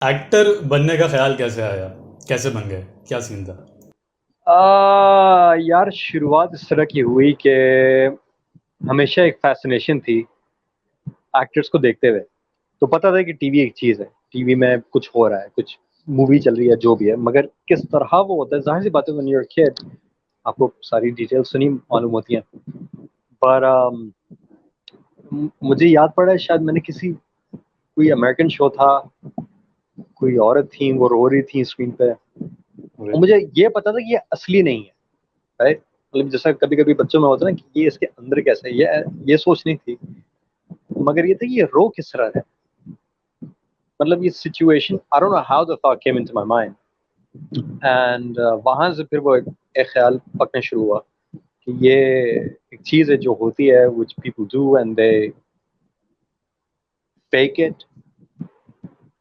Actor बनने का ख्याल कैसे आया? कैसे बन गए? क्या सीन था? यार शुरुआत इस तरह की हुई कि हमेशा एक फैसिनेशन थी एक्टर्स को देखते हुए। तो पता था कि टीवी एक चीज है, टीवी में कुछ हो रहा है, कुछ मूवी चल रही है, जो भी है, मगर किस तरह वो होता है, जाहिर सी बात है, व्हेन यू आर किड आपको सारी डिटेल्स तो नहीं मालूम होती हैं। पर मुझे याद पड़ा है, शायद मैंने किसी कोई अमेरिकन शो था, कोई औरत थी, वो रो रही थी स्क्रीन पे, और मुझे ये पता था कि ये असली नहीं है, राइट? मतलब जैसा कभी कभी बच्चों में होता है ना कि ये इसके अंदर कैसे है, ये सोच नहीं थी, मगर ये था कि ये रो किस तरह है। मतलब ये situation, I don't know how the thought came into my mind, and वहां से फिर वो एक ख्याल पकने शुरू हुआ कि ये एक चीज है जो होती है, which people do and they fake it.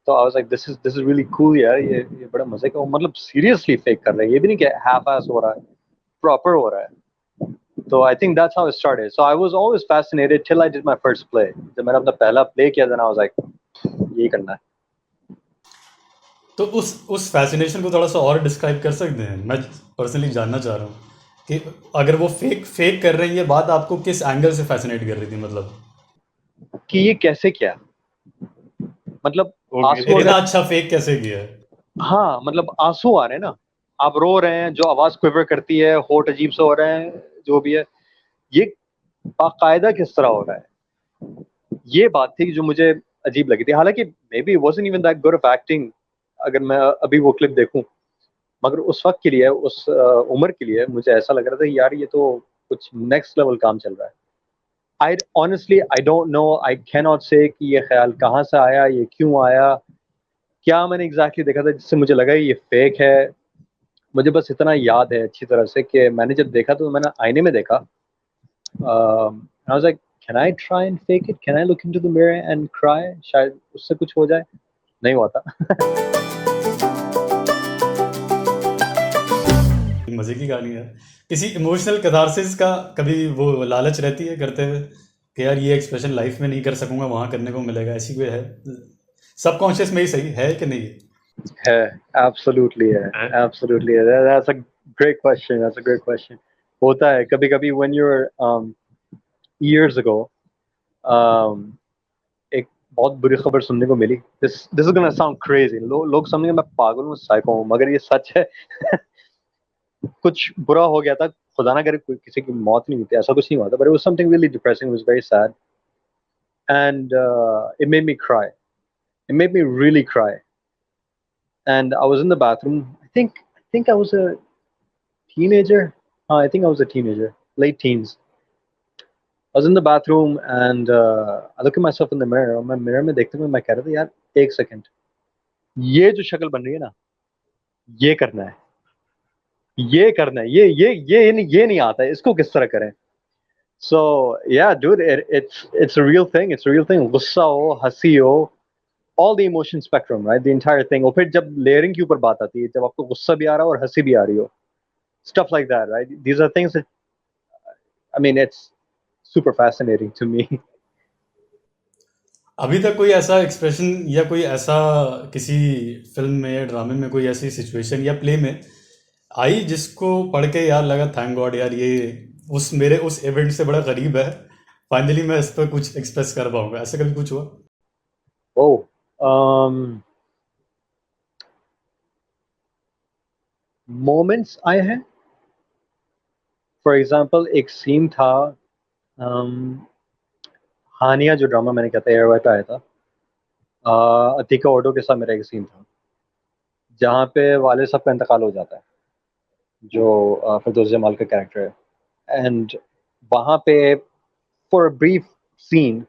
तो I was like this is really cool यार, ये बड़ा मजे का, मतलब सीरियसली फेक कर रहे हैं, ये भी नहीं कि हाफ एस हो रहा है, प्रॉपर हो रहा है। तो I think that's how it started, so I was always fascinated till I did my first play। जब मैंने अपना पहला प्ले किया, then I was like यही करना है। तो उस फैसिनेशन को थोड़ा सा और डिस्क्राइब कर सकते हैं? मैं पर्सनली जानना चाह रहा हूँ कि अगर वो फेक फेक कर रही है, ये बात आपको किस एंगल से फैसिनेट कर रही थी, मतलब कि ये कैसे किया, मतलब ओके, आंसू इतना अगर, अच्छा फेक कैसे किया है? हाँ मतलब आंसू आ रहे हैं ना, आप रो रहे हैं, जो आवाज क्विवर करती है, होठ अजीब से हो रहे हैं, जो भी है, ये बाकायदा किस तरह हो रहा है। ये बात थी जो मुझे अजीब लगी थी, हालांकि may be wasn't even that good of acting अगर मैं अभी वो क्लिप देखूं, मगर उस वक्त के लिए, उस उम्र के लिए मुझे ऐसा लग रहा था यार ये तो कुछ नेक्स्ट लेवल काम चल रहा है। I honestly I don't know, I can not से कि ये ख्याल कहाँ से आया, ये क्यों आया, क्या मैंने एग्जैक्टली देखा था जिससे मुझे लगा ये फेक है। मुझे बस इतना याद है अच्छी तरह से कि मैंने जब देखा तो मैंने आईने में देखा, आई was like can I try and fake it, can I look into the mirror and cry, शायद उससे कुछ हो जाए। नहीं हुआ था। मजे की कहानी है। किसी इमोशनल कैथारसिस का कभी वो लालच रहती है करते हुए कि यार ये एक्सप्रेशन लाइफ में नहीं कर सकूंगा, वहां करने को मिलेगा, ऐसी कोई है? सबकॉन्शियस में ही सही है कि नहीं? है, एब्सोल्युटली है, है। एब्सोल्युटली है, that's a great question, that's a great question. होता है कभी कभी when you are years ago, um, एक बहुत बुरी खबर सुनने को मिली। This is gonna sound crazy, लोग समझेंगे मैं पागल हूँ, साइको हूँ, मगर ये सच है। कुछ बुरा हो गया था, खुदा ना करे कोई किसी की मौत नहीं हुई थी, ऐसा कुछ नहीं हुआ था, but it was something really depressing, was very sad, and it made me cry, it made me really cry. And I was in the bathroom, I think I was a teenager. I think I was a teenager, late teens. I was in the bathroom and I look at myself in the mirror, और मैं mirror में देखते हुए मैं कह रहा था यार एक सेकंड, ये जो शक्ल बन रही है ना, ये करना है, ये करना है, ये नहीं आता है, इसको किस तरह करें। सो या dude, it's a real thing, it's a real thing, गुस्सा हो, हंसी हो, all the emotion spectrum, right, the entire thing. और फिर जब लेयरिंग के ऊपर बात आती है, जब आपको गुस्सा भी आ रहा हो और हंसी भी आ रही हो, stuff like that, right? These are things that, I mean, it's super fascinating to me. अभी तक कोई ऐसा एक्सप्रेशन या कोई ऐसा किसी फिल्म में या ड्रामे में कोई ऐसी सिचुएशन या प्ले में आई जिसको पढ़ के यार लगा थैंक गॉड यार ये उस मेरे उस इवेंट से बड़ा करीब है, फाइनली मैं इस पर कुछ एक्सप्रेस कर पाऊंगा, ऐसा कभी कुछ हुआ? Oh, मोमेंट्स आए हैं। फॉर एग्जाम्पल एक सीन था, um, हानिया जो ड्रामा मैंने कहता है एयरवाइट आया था, अतिका ओडो के साथ मेरा एक सीन था, जहाँ पे वाले साहब का इंतकाल हो जाता है, जो फिरदौस जमाल का कैरेक्टर है, एंड वहाँ पे फॉर अ ब्रीफ सीन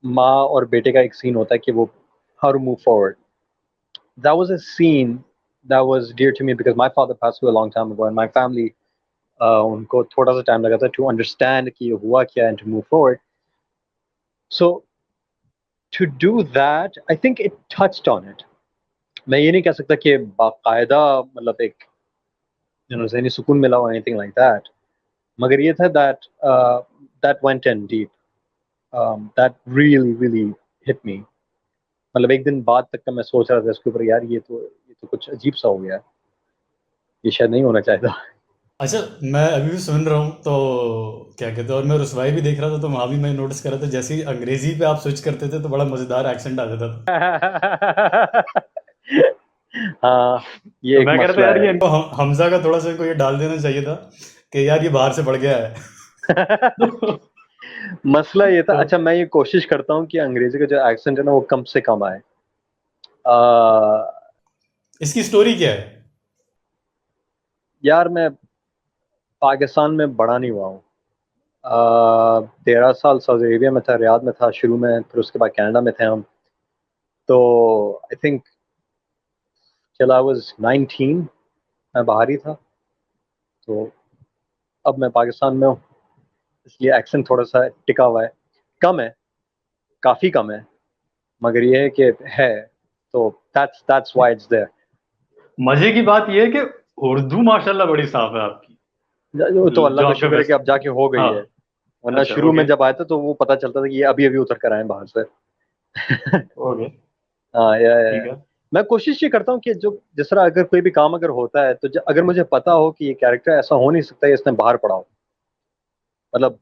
माँ और बेटे का एक सीन होता है कि वो how to move forward. That was a scene that was dear to me because my father passed away a long time ago, and my family, उनको थोड़ा सा टाइम लगा था टू अंडरस्टैंड कि ये हुआ क्या and to move forward. So to do that I think it touched on it. मैं ये नहीं कह सकता कि बाकायदा मतलब एक ज़हनी सुकून मिला हो, एनीथिंग लाइक दैट, मगर ये था that went in deep, that really hit me. मतलब एक दिन बाद तक का मैं सोच रहा था इसके ऊपर, यार ये तो कुछ अजीब सा हो गया है, ये शायद नहीं होना चाहिए था। अच्छा, मैं अभी भी सुन रहा हूँ तो क्या कहते हैं, और मैं रुसवाई भी देख रहा था तो वहां भी मैं नोटिस कर रहा था, जैसे ही अंग्रेजी पे आप स्विच करते थे तो बड़ा मजेदार एक्सेंट आ जाता था। हाँ, तो ये एक मैं कह रहा था मसला यार, है। ये हमजा का थोड़ा सा इनको ये डाल देना चाहिए था कि यार ये बाहर से बढ़ गया है। मसला ये था। तो अच्छा, मैं ये कोशिश करता हूँ कि अंग्रेजी का जो एक्सेंट है ना वो कम से कम आए। आ, इसकी स्टोरी क्या है? यार मैं पाकिस्तान में बड़ा नहीं हुआ हूँ। 13 साल सऊदी अरेबिया में था, रियाद में था शुरू में, फिर उसके बाद कनाडा में थे हम। तो आई थिंक चल आई वाज 19 मैं बाहर ही था। तो अब मैं पाकिस्तान में हूँ, इसलिए एक्सेंट थोड़ा सा टिका हुआ है। कम है, काफ़ी कम है, मगर ये है कि है। तो दैट्स व्हाई इट्स देयर। मजे की बात यह है कि उर्दू माशाल्लाह बड़ी साफ है आपकी, तो अल्लाह जो का आपका शुक्र है कि बेस्ट। अब जाके हो गई हाँ। है। वरना अच्छा, शुरू में ओके। जब आया था तो वो पता चलता था कि ये अभी अभी उतर कर आए हैं बाहर से। ओके। हाँ, ठीक है। मैं कोशिश ये करता हूँ कि जो जिस तरह अगर कोई भी काम अगर होता है तो अगर मुझे पता हो कि ये कैरेक्टर ऐसा हो नहीं सकता, इसने बाहर पढ़ा हो, मतलब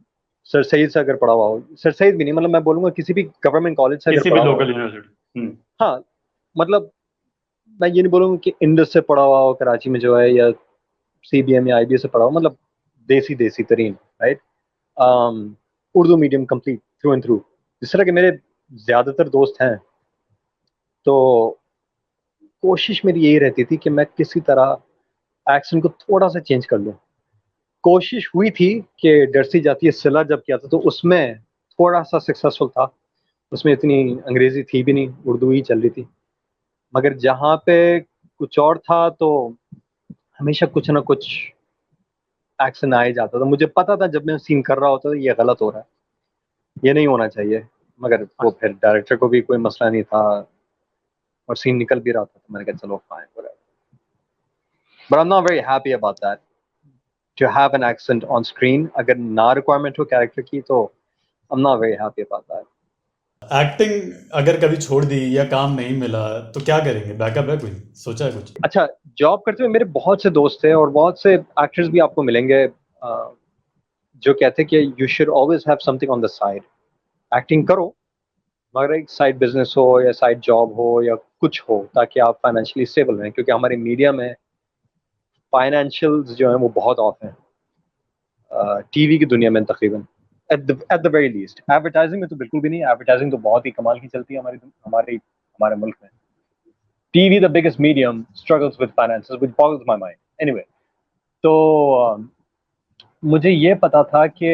सर सईद से अगर पढ़ा हुआ हो, सर सईद भी नहीं, मतलब मैं बोलूंगा किसी भी गवर्नमेंट कॉलेज से अगर किसी भी पढ़ा हुआ हो। Local university. हम्म। हाँ, मतलब मैं ये नहीं बोलूंगा कि इंडस से पढ़ा हुआ हो कराची में जो है, या सीबीएम या आईबीएस से पढ़ा हो, मतलब देसी देसी तरीन, right. Urdu medium complete through and through, जिस तरह के मेरे ज्यादातर दोस्त हैं। तो कोशिश मेरी यही रहती थी कि मैं किसी तरह एक्सेंट को थोड़ा सा चेंज कर लूं। कोशिश हुई थी कि डरसी जाती है सिला जब किया था तो उसमें थोड़ा सा सक्सेसफुल था। उसमें इतनी अंग्रेजी थी भी नहीं, उर्दू ही चल रही थी। मगर जहाँ पे कुछ और था तो हमेशा कुछ ना कुछ एक्शन आ ही जाता था। मुझे पता था जब मैं सीन कर रहा होता था ये गलत हो रहा है, ये नहीं होना चाहिए। मगर वो फिर डायरेक्टर को भी कोई मसला नहीं था और सीन निकल भी रहा था, तो मैंने कहा चलो fine, but I am not very happy about that to have an accent on screen. अगर ना रिक्वायरमेंट हो कैरेक्टर की तो I am not very happy about that. Acting अगर कभी छोड़ दी या काम नहीं मिला तो क्या करेंगे? बैकअप है कोई? सोचा है कुछ? अच्छा, जॉब करते हुए मेरे बहुत से दोस्त थे और बहुत से एक्टर्स भी आपको मिलेंगे जो कहते हैं कि you should always have something on the side. Acting करो, मगर एक साइड बिजनेस हो या साइड जॉब हो या कुछ हो, ताकि आप फाइनेंशियली स्टेबल रहें, क्योंकि हमारे मीडिया में फाइनेंशियल्स जो हैं वो बहुत ऑफ हैं। टीवी की दुनिया में तकरीबन at the very least, advertising में तो बिल्कुल भी नहीं। एडवर्टाइजिंग तो बहुत ही कमाल की चलती है हमारी हमारे हमारे मुल्क में। TV the biggest medium struggles with finances which boggles my mind. Anyway, तो मुझे ये पता था कि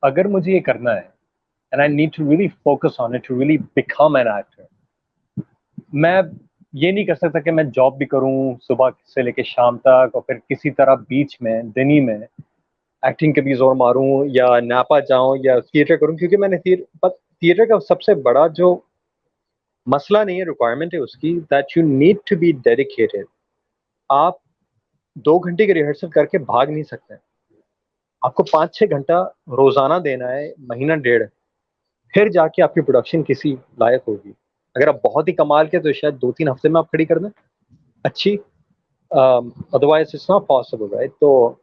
अगर मुझे ये करना है and I need to really focus on it to really become an actor, मैं ये नहीं कर सकता कि मैं जॉब भी करूं सुबह से लेके शाम तक और फिर किसी तरह बीच में दिन ही में एक्टिंग के भी जोर मारूं या नापा जाऊं या थिएटर करूं, क्योंकि मैंने थिएटर का सबसे बड़ा जो मसला नहीं है, रिक्वायरमेंट है उसकी, that you need to be dedicated. आप 2 घंटे की रिहर्सल करके भाग नहीं सकते। आपको 5-6 घंटा रोजाना देना है, महीना डेढ़, फिर जाके आपकी प्रोडक्शन किसी लायक होगी। अगर आप बहुत ही कमाल के तो शायद 2-3 हफ्ते में आप खड़ी कर दें अच्छी, otherwise it's not possible, right. तो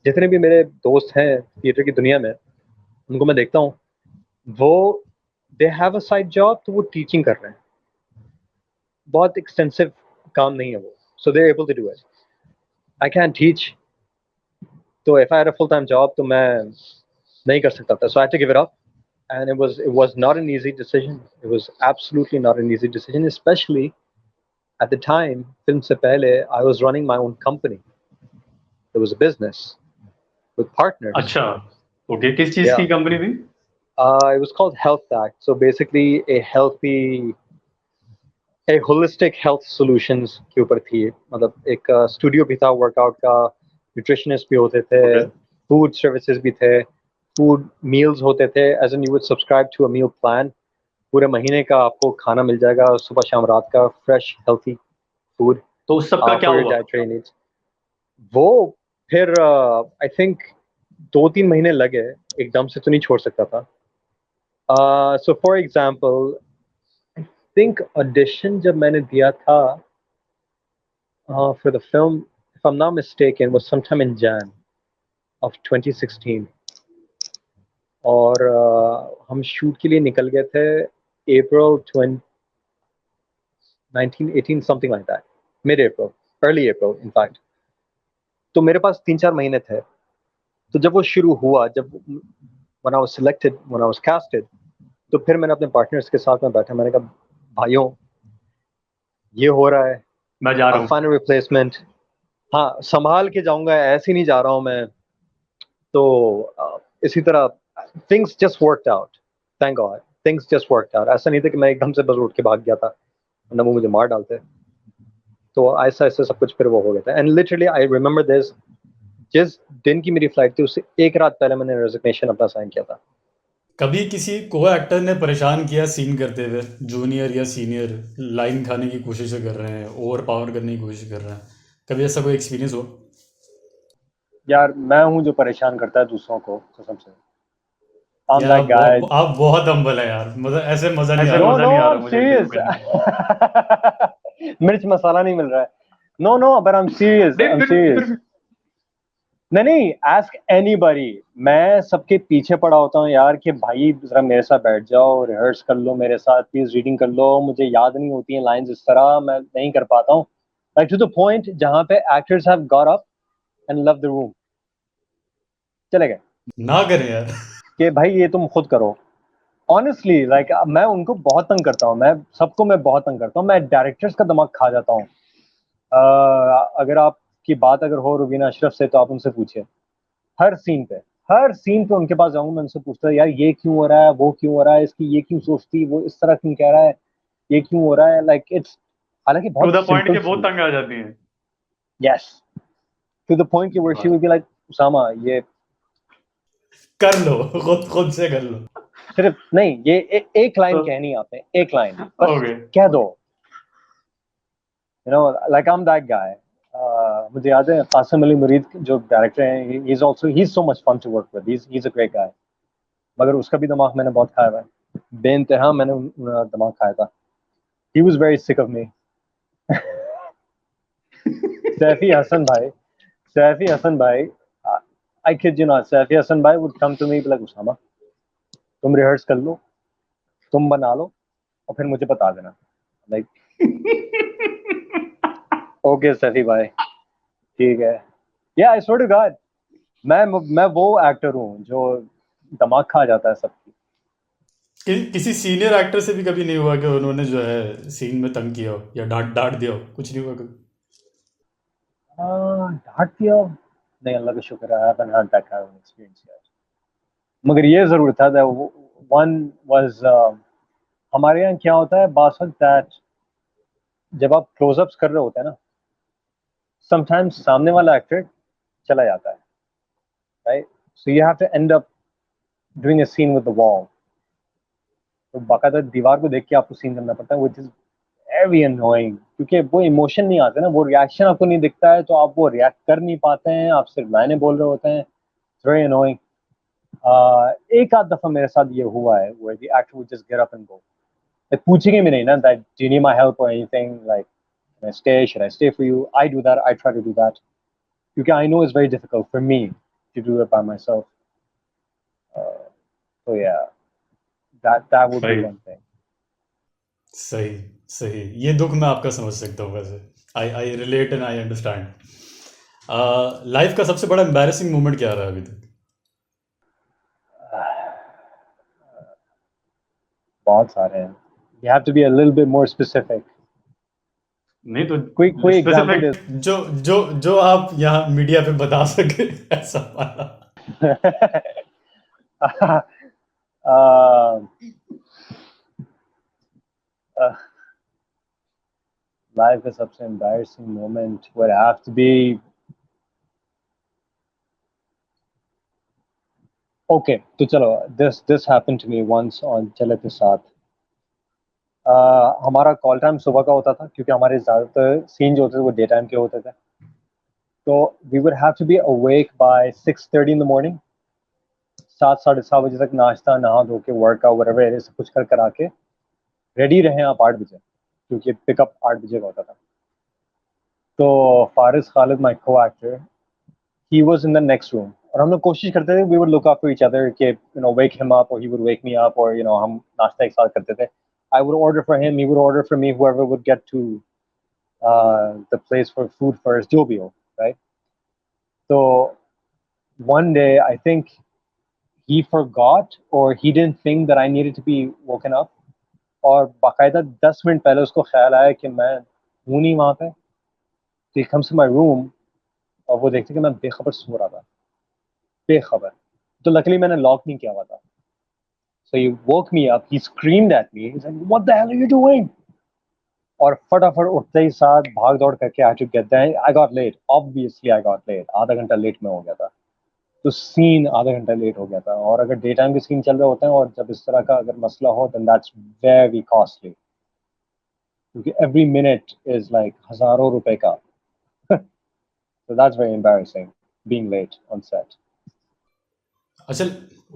जितने भी मेरे दोस्त हैं थिएटर की दुनिया में, उनको मैं देखता हूँ, वो they have a side job, तो वो टीचिंग कर रहे हैं। बहुत एक्सटेंसिव काम नहीं है वो, so they able to do it. I can teach, तो if I had a full time job तो मैं नहीं कर सकता था, so I had to give it up. And it was not an easy decision. It was absolutely not an easy decision, especially at the time. Film se pehle, I was running my own company. It was a business with partners. अच्छा, okay. किस चीज Yeah, की company थी? it was called Health Act. So basically, a holistic health solutions के ऊपर थी। मतलब एक स्टूडियो भी था वर्कआउट का, न्यूट्रिशनिस्ट भी होते थे, ओके। फूड सर्विसेज भी थे, फूड मील्स होते थे, as in you would subscribe to a meal plan. पूरे महीने का आपको खाना मिल जाएगा, सुबह शाम रात का फ्रेश हेल्थी फूड तो उस सब का क्या फॉर योर हुआ? Dietary needs. वो फिर आई थिंक 2-3 महीने लगे, एकदम से तो नहीं छोड़ सकता था। So for example, think audition जब मैंने दिया था for the film, if I'm not mistaken, was sometime in Jan of 2016. और हम शूट के लिए निकल गए थे April 1918, something like that, mid-April, early April in fact. तो मेरे पास 3-4 महीने थे. तो जब वो शुरू हुआ, जब when I was selected, when I was casted, तो फिर मैंने अपने पार्टनर्स के साथ में बैठा, मैंने कहा भाइयों ये हो रहा है, मैं जा रहा हूँ। फाइनल रिप्लेसमेंट, हाँ संभाल के जाऊंगा, ऐसे नहीं जा रहा हूँ मैं. तो इसी तरह things just worked out, thank God, things just worked out. ऐसा नहीं था कि मैं एकदम से बस उठ के भाग गया था, वरना वो मुझे मार डालते. तो ऐसा ऐसा सब कुछ फिर वो हो गया था. And literally I remember this, जिस दिन की मेरी फ्लाइट थी उससे एक रात पहले मैंने रेजिग्नेशन अपना साइन किया था. कभी किसी को एक्टर ने परेशान किया सीन करते हुए, जूनियर या सीनियर लाइन खाने की कोशिश कर रहे हैं, ओवर पावर करने की कोशिश कर रहे हैं, कभी ऐसा कोई एक्सपीरियंस हो? यार मैं हूँ जो परेशान करता है दूसरों को, कसम से. I'm यार that guy. आप बहुत हम्बल है यार, मतलब ऐसे मजा नहीं आ No, रहा no, मुझे I'm इंटरव्यू serious. करने में। मिर्च मसाला नहीं मिल रहा है. No, no, but I'm serious. I'm serious. नहीं, ask anybody. मैं सबके पीछे पड़ा होता हूँ यार कि भाई जरा मेरे साथ बैठ जाओ, रिहर्स कर लो मेरे साथ, प्लीज रीडिंग कर लो, मुझे याद नहीं होती हैं लाइंस इस तरह, मैं नहीं कर पाता हूँ. Like to the point जहाँ पे actors have got up and left the room, चले गए ना करें यार। कि भाई ये तुम खुद करो. ऑनेस्टली लाइक मैं उनको बहुत तंग करता हूँ, मैं सबको मैं बहुत तंग करता हूँ, मैं डायरेक्टर्स का दिमाग खा जाता हूँ. अगर आपकी बात अगर हो रुबीना अशरफ से तो आप उनसे पूछिए. हर सीन पे उनके पास जाऊंगा, मैं उनसे पूछता यार ये क्यों हो रहा है, वो क्यों हो रहा है, इसकी ये क्यों सोचती, वो इस तरह क्यों कह रहा है, ये क्यों हो रहा है. लाइक इट्स, हालांकि टू बहुत द पॉइंट सिंपल के बहुत चीज. तंग आ जाती हैं। यस, टू द पॉइंट कि where she will be like Usama ये कर लो, खुद से कर लो। सिर्फ नहीं, ये एक लाइन तो कहनी है आपने, एक लाइन बस ओके, कह दो. like I'm that guy. मुझे याद है कासिम अली मुरीद जो डायरेक्टर हैं, he's so much fun to work with. He's a great guy. मगर उसका भी दिमाग मैंने बहुत खाया हुआ है, बेइंतहा मैंने दिमाग खाया था. He was very sick of me. Saifi Hasan भाई, I kid you not, Saifi Hasan भाई would come to me be like Usama तुम रिहर्स कर लो, तुम बना लो और फिर मुझे बता देना. लाइक ओके सैफी भाई ठीक है. या आई स्वेयर टू गॉड, मैं वो एक्टर हूँ जो दिमाग खा जाता है सबकी. किसी सीनियर एक्टर से भी कभी नहीं हुआ कि उन्होंने जो है सीन में तंग किया हो या डांट डांट दिया हो? कुछ नहीं हुआ कभी? डांट दिया नहीं, अल्लाह का शुक्र है, I haven't had that kind of experience yet. मगर ये जरूर था that one was हमारे यहाँ क्या होता है बात that जब आप क्लोजअप्स कर रहे होते हैं ना, समटाइम्स सामने वाला एक्टर चला जाता है, right. So you have to end up doing a scene with the wall. तो बाकायदा दीवार को देख के आपको सीन करना पड़ता है, व्हिच इज वेरी अनोइंग, क्योंकि वो इमोशन नहीं आते ना, वो रिएक्शन आपको नहीं दिखता है, तो आप वो रिएक्ट कर नहीं पाते हैं, आप सिर्फ लाइनें बोल रहे होते हैं. It's very annoying. एक आध दफा मेरे साथ ये हुआ है where the actor would just get up and go. पूछेंगे भी नहीं ना that do you need my help or anything, like can I stay, should I stay for you. I do that, I try to do that, because I know it's very difficult for me to do it by myself. So yeah, that would be सही one thing. सही सही, ये दुख मैं आपका समझ सकता हूँ वैसे. I relate and I understand. Life का सबसे बड़ा एम्बैरेसिंग मोमेंट क्या रहा है अभी तक? बहुत सारे हैं. You have to be a little bit more specific. नहीं तो कोई एग्जांपल दे. स्पेसिफिक जो जो जो आप यहाँ मीडिया पे बता सके ऐसा वाला. uh, लाइफ का सबसे embarrassing moment would have to be, okay, तो चलो this happened to me once on चले के साथ. हमारा कॉल टाइम सुबह का होता था क्योंकि हमारे ज़्यादातर सीन जो होते थे वो डे टाइम के होते थे. तो we would have to be awake by 6:30 in the morning. 7 साढ़े 7 बजे तक नाश्ता, नहा धो के, वर्कआउट, व्हाटएवर सब कुछ कर आके रेडी रहें आप 8 बजे, क्योंकि पिकअप 8 बजे का होता था। तो फारिस खालिद, माई को actor, he was in the next room, और हम लोग कोशिश करते थे, we would look after each other कि wake him up or he would wake me up, or हम नाश्ता एक साथ करते थे. I would order for him, he would order for me, whoever would get to the place for food first, जो भी हो, right? So one day I think he forgot or he didn't think that I needed to be woken up, और बाकायदा 10 minute पहले उसको ख्याल आया कि मैं हूँ नहीं वहाँ पे. So he comes to my room और वो देखते कि मैं बेखबर सो रहा था, बेखबर. तो लकीली मैंने लॉक नहीं किया हुआ था. So he woke me up, he screamed at me, he's like, what the hell are you doing? और फटाफट उठते ही साथ भाग दौड़ करके I had to get there. I got late, obviously I got late, आधा घंटा लेट में हो गया था. तो सीन आधा घंटा लेट हो गया था. और अगर डे टाइम के सीन चल रहे होते हैं और जब इस तरह का अगर मसला हो, then that's very costly, क्योंकि every minute is like हजारों रुपए का. So that's very embarrassing, being late on set. अच्छा,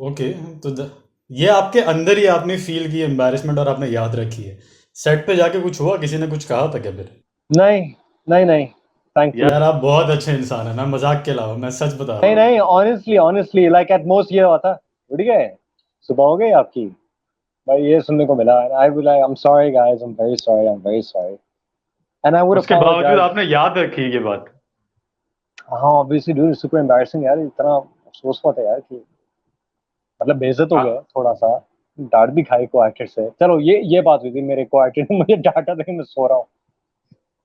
ओके, तो ये आपके अंदर ही आपने फील की एम्बैरेसमेंट और आपने याद रखी है। सेट पे जाके कुछ हुआ, किसी ने कुछ कहा था क्या फिर? नहीं नहीं नहीं, thankfully. यार आप बहुत अच्छे इंसान हैं, मैं मजाक के अलावा मैं सच बता रहा नहीं हूँ। नहीं, honestly like at most ये हुआ था, उठ गए, सुबह हो गई आपकी, भाई ये सुनने को मिला. And I was like, I'm sorry guys, I'm very sorry. And I would उसके बावजूद apologize. आपने याद रखी ये बात। हाँ obviously dude, it's super embarrassing यार, इतना अफसोस हुआ था यार कि मतलब बेइज्जत हो गया थोड़ा सा, डांट भी खाई को एक्टर से. चलो ये बात हुई थी, मेरे को एक्टर ने मुझे डांटा था कि मैं सो रहा हूँ.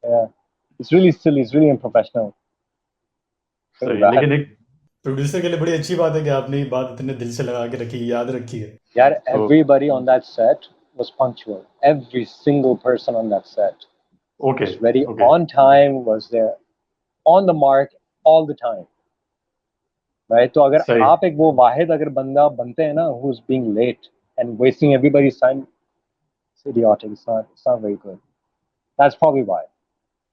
Yeah. It's really silly, it's really unprofessional. सही, Bad. लेकिन एक प्रोड्यूसर के लिए बड़ी अच्छी बात है कि आपने ये बात इतने दिल से लगा के रखी, याद रखी है। यार everybody on that set was punctual. Every single person on that set okay, was very okay, on time, was there on the mark all the time. Right? तो अगर सही। आप एक वो वाहिद अगर बंदा बनते हैं ना, who's being late and wasting everybody's time, it's idiotic. It's not very good. That's probably why.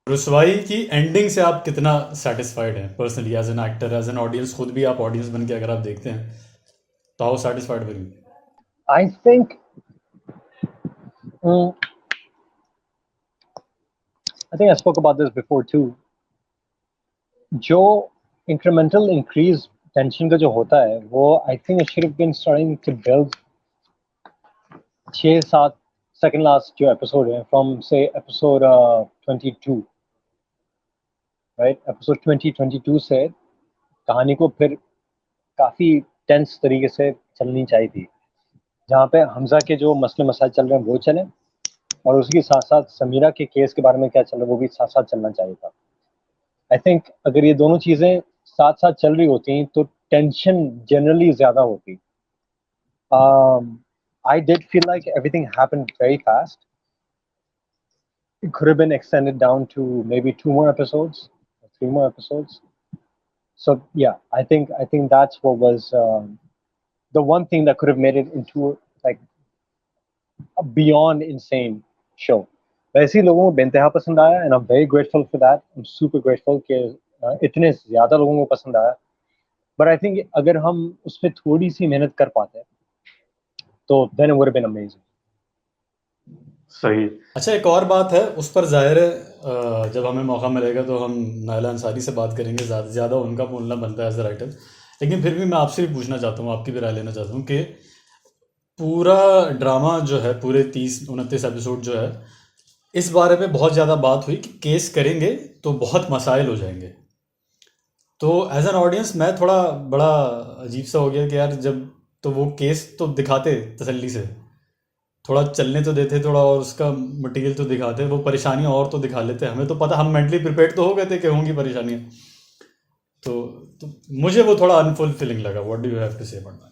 रुसवाई की एंडिंग से आप कितना सेटिस्फाइड हैं personally, as an actor, as an audience, खुद भी आप ऑडियंस बन के अगर आप देखते हैं तो how satisfied were you? I think mm, I think I spoke about this before too. जो incremental increase tension का जो होता है, वो I think it should have been starting to build 6-7 second last जो episode है, from say episode 22, right? Episode 22 से कहानी को फिर काफी टेंस तरीके से चलनी चाहिए थी, जहाँ पे हमजा के जो मसले मसाइल चल रहे हैं वो चले, और उसके साथ साथ समीरा के केस के बारे में क्या चल रहा है वो भी साथ साथ चलना चाहिए था. आई थिंक अगर ये दोनों चीजें साथ साथ चल रही होती तो टेंशन जनरली ज्यादा होती. I did feel like everything happened very fast. It could have been extended down to maybe 2 more episodes or 3 more episodes. So yeah, I think that's what was the one thing that could have made it into like a beyond insane show. वैसे ही लोगों को बेंतहा पसंद आया, and I'm very grateful for that. I'm super grateful कि इतने ज़्यादा लोगों को पसंद आया. But I think अगर हम उस पर थोड़ी सी मेहनत कर पाते तो then it would have been amazing. सही। अच्छा, एक और बात है, उस पर जाहिर है जब हमें मौका मिलेगा तो हम नायला अंसारी से बात करेंगे, ज़्यादा उनका बोलना बनता है एज ए राइटर. लेकिन फिर भी मैं आपसे भी पूछना चाहता हूँ, आपकी भी राय लेना चाहता हूँ कि पूरा ड्रामा जो है, पूरे 30-29 एपिसोड जो है, इस बारे में बहुत ज़्यादा बात हुई कि केस करेंगे तो बहुत मसाइल हो जाएंगे. तो एज एन ऑडियंस मैं थोड़ा बड़ा अजीब सा हो गया कि यार जब तो वो केस तो दिखाते तसल्ली से, थोड़ा चलने तो देते, थोड़ा और उसका मटेरियल तो दिखाते, वो परेशानियां और तो दिखा लेते. हमें तो पता, हम मेंटली प्रिपेयर्ड तो हो गए थे कि होंगी परेशानियां. तो मुझे वो थोड़ा अनफुलफिलिंग लगा. What do you have to say about that?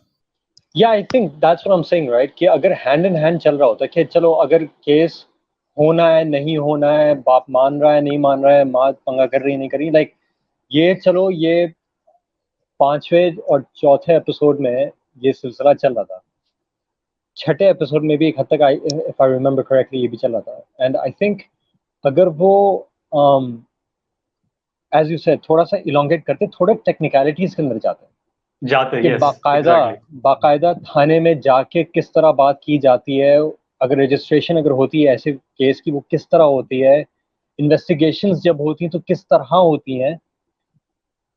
Yeah, I think that's what I'm saying, right? कि अगर hand in hand चल रहा होता कि चलो अगर केस होना है नहीं होना है, बाप मान रहा है नहीं मान रहा है, माँ पंगा कर रही है नहीं कर रही, लाइक ये चलो ये 5वें और चौथे एपिसोड में ये सिलसिला चल रहा था, छठे एपिसोड में भी एक हद तक इफ आई रिमेम्बर करेक्टली ये भी चल रहा था. एंड आई थिंक अगर वो एज यू सेड थोड़ा सा इलोंगेट करते, थोड़े टेक्निकलिटीज के अंदर जाते कि yes, बाकायदा exactly. बाकायदा थाने में जाके किस तरह बात की जाती है, अगर रजिस्ट्रेशन अगर होती है ऐसे केस की, वो किस तरह होती है, इन्वेस्टिगेशंस जब होती हैं तो किस तरह होती हैं,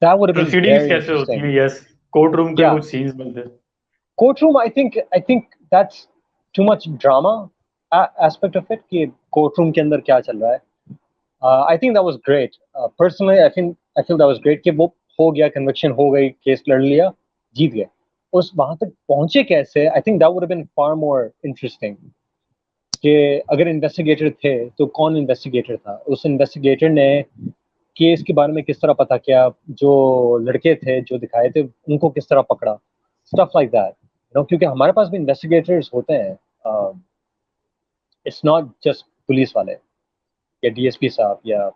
that would have been proceedings very कैसे होती interesting. है, यस, कोर्ट रूम के Yeah, कुछ सीन्स बनते हैं। courtroom, I think that's too much drama aspect of it कि courtroom के अंदर क्या चल रहा है. I think that was great. Personally, I feel that was great कि वो हो गया, conviction हो गई, केस लड़ लिया, जीत गए. उस वहां तक पहुंचे कैसे? I think that would have been far more interesting. कि अगर इन्वेस्टिगेटर थे तो कौन इन्वेस्टिगेटर था, उस इन्वेस्टिगेटर ने केस के बारे में किस तरह पता किया, जो लड़के थे जो दिखाए थे उनको किस तरह पकड़ा, स्टफ लाइक दैट, क्योंकि हमारे पास भी इन्वेस्टिगेटर्स होते हैं. इट्स नॉट जस्ट पुलिस वाले या डीएसपी साहब या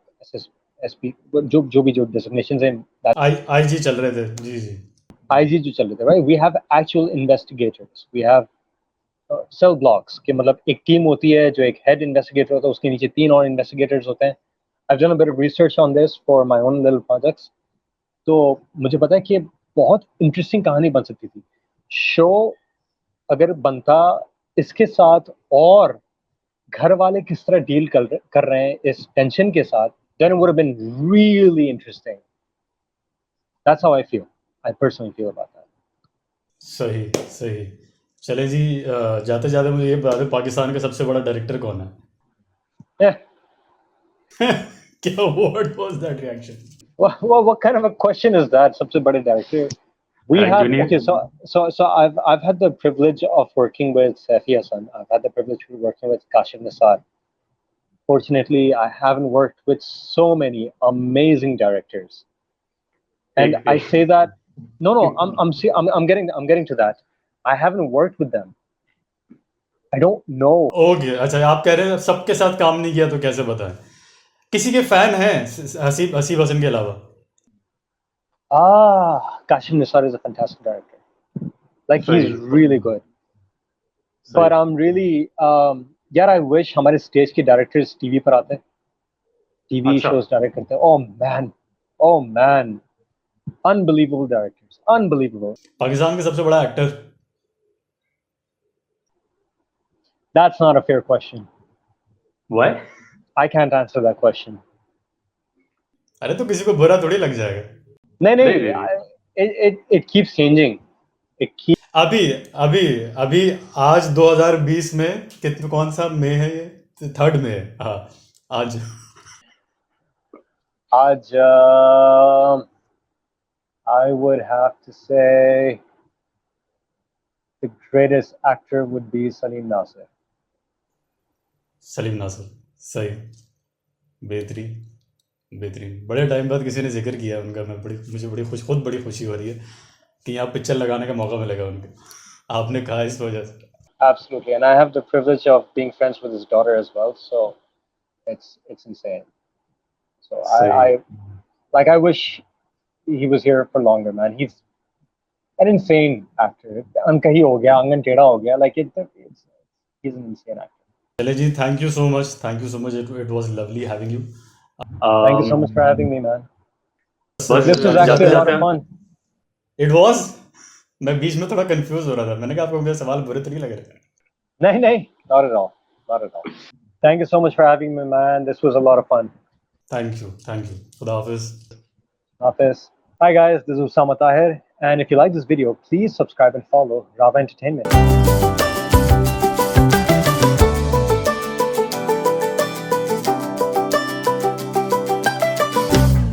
एसपी, जो भी जो डेजिग्नेशंस हैं, आईजी चल रहे थे, जी जी। आईजी जो चल रहे थे, right, we have actual investigators, we have cell blocks के, मतलब एक टीम होती है जो एक हेड इन्वेस्टिगेटर होता है, उसके नीचे 3 और इन्वेस्टिगेटर्स होते हैं. I've done a bit of research on this for my own little projects. तो मुझे पता है कि बहुत इंटरेस्टिंग कहानी बन सकती थी. शो अगर बनता इसके साथ, और घर वाले किस तरह डील कर रहे हैं इस टेंशन के साथ, then it would have been really interesting. That's how I feel. I personally feel about that. सही सही। चले जी, जाते जाते मुझे ये बता दो, पाकिस्तान का सबसे बड़ा डायरेक्टर कौन है? Yeah. क्या, what was that reaction? What kind of a question is that? सबसे बड़े director. We Correct, have Junior. okay. So I've had the privilege of working with Safi Hassan. I've had the privilege of working with Kashif Nisar. Fortunately, I haven't worked with so many amazing directors. And I say that no, I'm getting to that. I haven't worked with them. I don't know. Okay, अच्छा, आप कह रहे हैं सबके साथ काम नहीं किया तो कैसे बताएं? किसी के फैन हैं हसीब हसीब हसन के अलावा? Kashif Nisar is a fantastic director. Like he's सही really good. But सही। I'm really यार, I wish हमारे स्टेज के डायरेक्टर्स टीवी पर आते, टीवी अच्छा, शोज डायरेक्ट करते हैं. Oh man, unbelievable directors, unbelievable. Pakistan का सबसे बड़ा actor? That's not a fair question. Why? I can't answer that question. अरे तो किसी को बुरा थोड़ी लग जाएगा। नहीं नहीं नहीं, नहीं, it keeps changing. It keeps अभी अभी अभी आज 2020 में कितना, कौन सा मई है ये? 3 मई है, हाँ आज। आज I would have to say the greatest actor would be Salim Nasser. Salim नासर, सही, बेहतरीन बेहतरीन। बड़े टाइम बाद किसी ने जिक्र किया उनका, मुझे खुद बड़ी खुशी हो रही है कि यहाँ पिक्चर लगाने का मौका मिलेगा उनको, आपने कहा इस वजह से। Absolutely, and I have the privilege of being friends with his daughter as well, so it's insane. So सही। I wish he was here for longer, man. He's an insane actor. Ankahi ho gaya, angan teda ho gaya. Like he's an insane actor. चले जी, thank you so much, it was lovely having you. Thank you so much for having me, man. बस This was actually a lot of fun. It was, मैं बीच में थोड़ा confuse हो रहा था, मैंने कहा आपको मेरे सवाल बुरे तो नहीं लग रहे? No, not at all. Not at all. Thank you so much for having me, man. This was a lot of fun. Thank you, खुदा हाफिज। Hafiz. Hi guys, this is Usama Tahir, and if you like this video, please subscribe and follow Rava Entertainment.